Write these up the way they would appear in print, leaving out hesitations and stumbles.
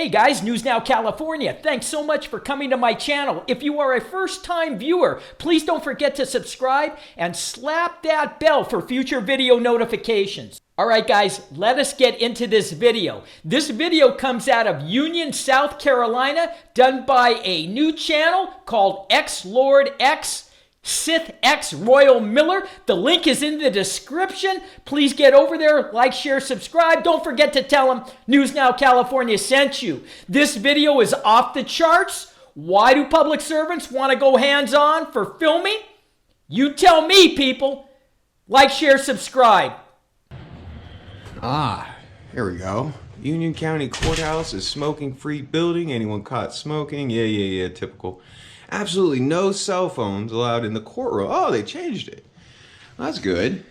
Hey guys, News Now California. Thanks so much for coming to my channel. If you are a first-time viewer, please don't forget to subscribe and slap that bell for future video notifications. Alright guys, let us get into this video. This video comes out of Union, South Carolina, done by a new channel called X-Lord X. Sith X Royal Miller. The link is in the description. Please get over there, like, share, subscribe. Don't forget to tell them News Now California sent you. This video is off the charts. Why do public servants want to go hands-on for filming? You tell me, people. Like, share, subscribe. Here we go. Union County Courthouse is smoking-free building. Anyone caught smoking? Yeah, typical. Absolutely no cell phones allowed in the courtroom. Oh, they changed it. That's good.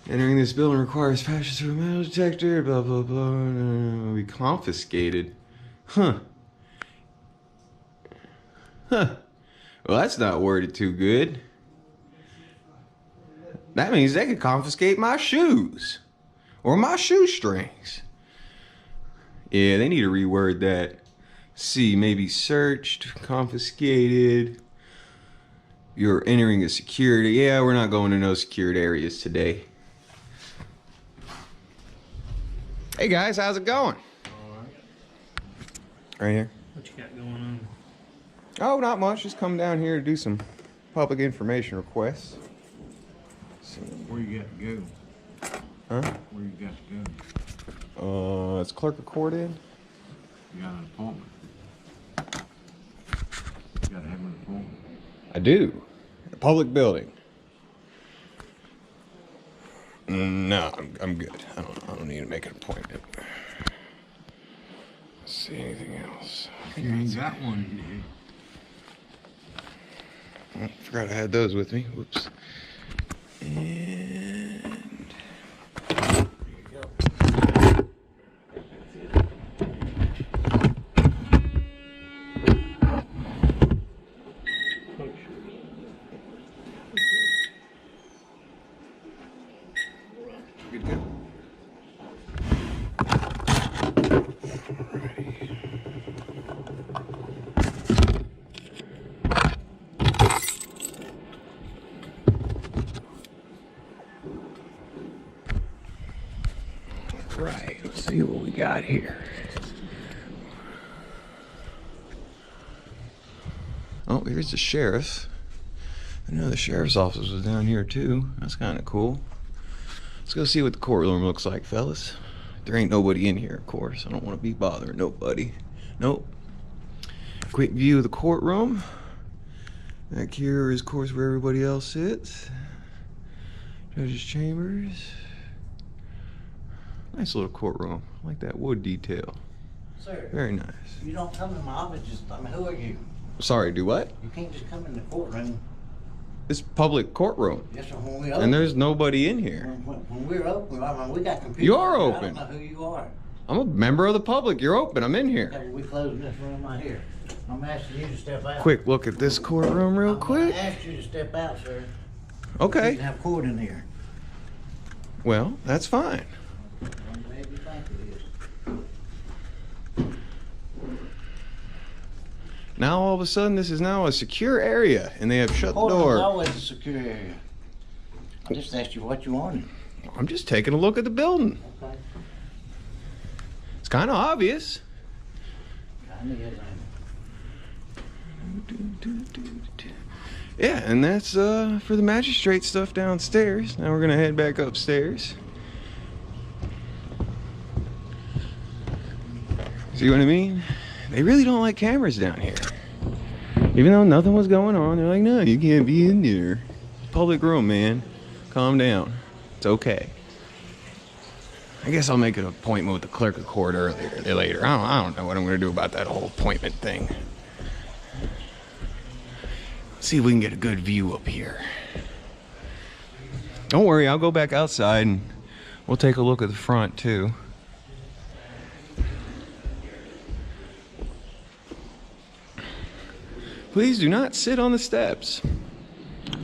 Entering this building requires passage through a metal detector, blah, blah, blah. Will be confiscated. Huh. Well, that's not worded too good. That means they could confiscate my shoes. Or my shoestrings. Yeah, they need to reword that. See, maybe searched, confiscated. You're entering a security. Yeah, we're not going to no secured areas today. Hey guys, how's it going? Alright. Right here. What you got going on? Oh, not much. Just come down here to do some public information requests. Where you got to go? Huh? Where you got to go? Is clerk recorded? You got an appointment. You gotta have an appointment. I do. A public building. No, I'm good. I don't need to make an appointment. Let's see anything else. If you ain't got one, Oh, forgot I had those with me. Whoops. And there you go. good to go. Right, let's see what we got here. Oh, here's the sheriff. I know the sheriff's office was down here too. That's kind of cool. Let's go see what the courtroom looks like, fellas. There ain't nobody in here, of course. I don't want to be bothering nobody. Nope. Quick view of the courtroom. Back here is, of course, where everybody else sits. Judge's chambers. Nice little courtroom. I like that wood detail. Sir, Very nice. you don't come in my office who are you? Sorry, do what? You can't just come in the courtroom. It's public courtroom. Yes, sir, when we open. And there's nobody in here. When we're open, I mean, we got computers. You are I open. don't know who you are. I'm a member of the public. You're open. I'm in here. Okay, we closing this room right here. I'm asking you to step out. Quick look at this courtroom real I'm gonna quick. ask you to step out, sir. You Okay. can have court in here. Well, that's fine. I'm glad you think it is. Now all of a sudden this is now a secure area and they have shut the Courtroom's door. always a secure area. I just asked you what you wanted. I'm just taking a look at the building. Okay. It's kind of obvious. I knew it. Yeah, and that's for the magistrate stuff downstairs. Now we're gonna head back upstairs. See what I mean? They really don't like cameras down here. Even though nothing was going on, they're like, no, you can't be in there. Public room, man. Calm down. It's okay. I guess I'll make an appointment with the clerk of court later. I don't know what I'm gonna do about that whole appointment thing. See if we can get a good view up here. Don't worry, I'll go back outside and we'll take a look at the front too. Please do not sit on the steps.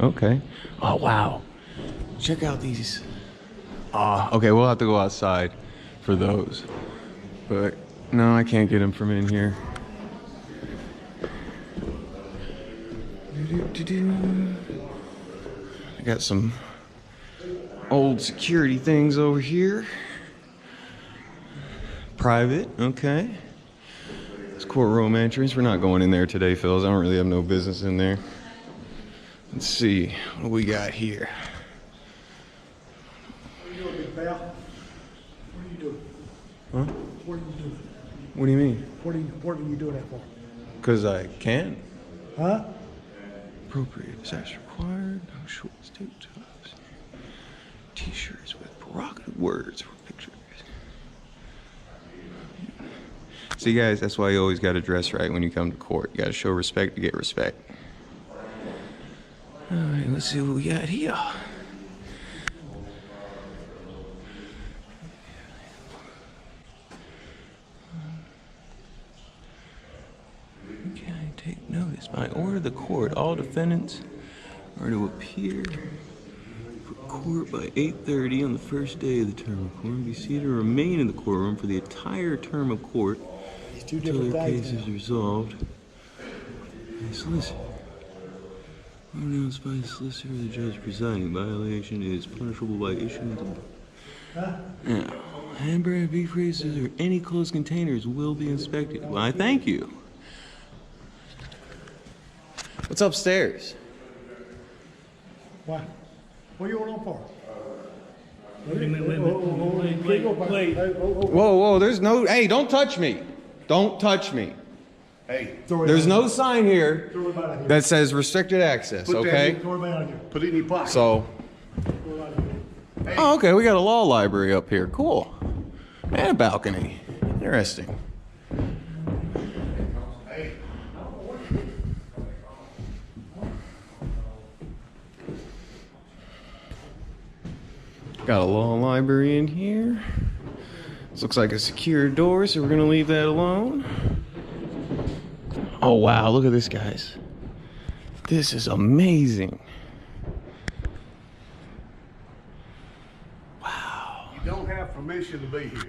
Okay. Oh, wow. Check out these. Okay, we'll have to go outside for those. But No, I can't get him from in here. I got some old security things over here. Private, okay. It's courtroom entrance. We're not going in there today, fellas. I don't really have no business in there. Let's see what we got here. What are you doing, big pal? What are you doing? Huh? What are you doing? What do you mean? What are you doing that for? Because I can. Huh? Appropriate is as required. No shorts, tape tops. T-shirts with provocative words or pictures. See, guys, that's why you always got to dress right when you come to court. You got to show respect to get respect. All right, let's see what we got here. Okay, take notice. By order of the court, all defendants are to appear for court by 8:30 on the first day of the term of court and be seated or remain in the courtroom for the entire term of court until their case is resolved. The solicitor. Announced by the solicitor or the judge presiding. Violation is punishable by issuance of... Now, hamburger, beef races, or any closed containers will be inspected. Why, thank you. What's upstairs? What? What are you on for? Wait. Whoa, whoa, there's no... Hey, don't touch me. Don't touch me. Hey, There's no sign here Throw it out of here. that says restricted access, Put that okay? Throw it out of here. put it in your pocket. So... Throw it out of here. Oh, okay, we got a law library up here. Cool. And a balcony. Interesting. Got a law library in here. This looks like a secure door, so we're gonna leave that alone. Oh wow, look at this, guys. This is amazing. You don't have permission to be here.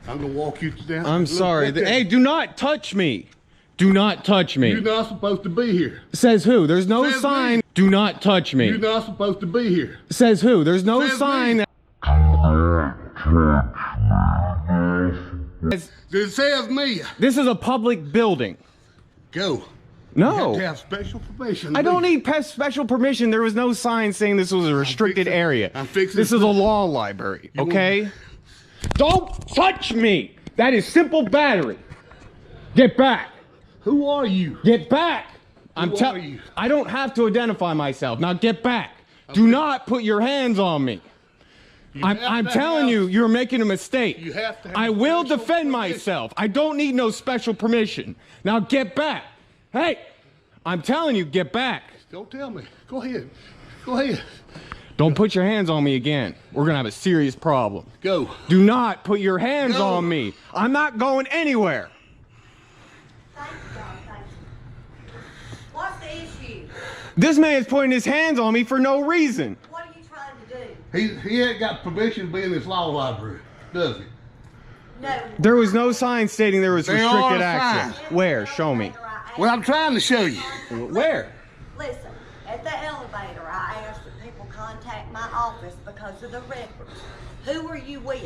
I'm gonna walk you down. I'm sorry. Hey, do not touch me. Do not touch me. You're not supposed to be here. Says who? There's no Says sign. me. Do not touch me. You're not supposed to be here. Says who? There's no Says sign. me. It says me. This is a public building. Go. No. You have to have special permission. I don't need special permission. There was no sign saying this was a restricted fixing- area. I'm fixing This is a to- law library, You okay? Don't touch me. That is simple battery. Get back. Who are you? Get back. Who are you? I don't have to identify myself. Now get back. Do not put your hands on me. I'm telling you, you're making a mistake. You have to have I will special defend permission. myself. I don't need no special permission. Now get back. Hey, I'm telling you, get back. Don't tell me. Go ahead. Go ahead. Don't put your hands on me again. We're gonna have a serious problem. Go. Do not put your hands No. on me. I'm not going anywhere. Thank you, John. Thank you. What's the issue? This man is putting his hands on me for no reason. What are you trying to do? He ain't got permission to be in this law library, does he? No. There was no sign stating there was There restricted are access. signs. Where? Show me. Well, I'm trying to show you. Where? Listen, at the elevator, I asked that people contact my office because of the records. Who are you with?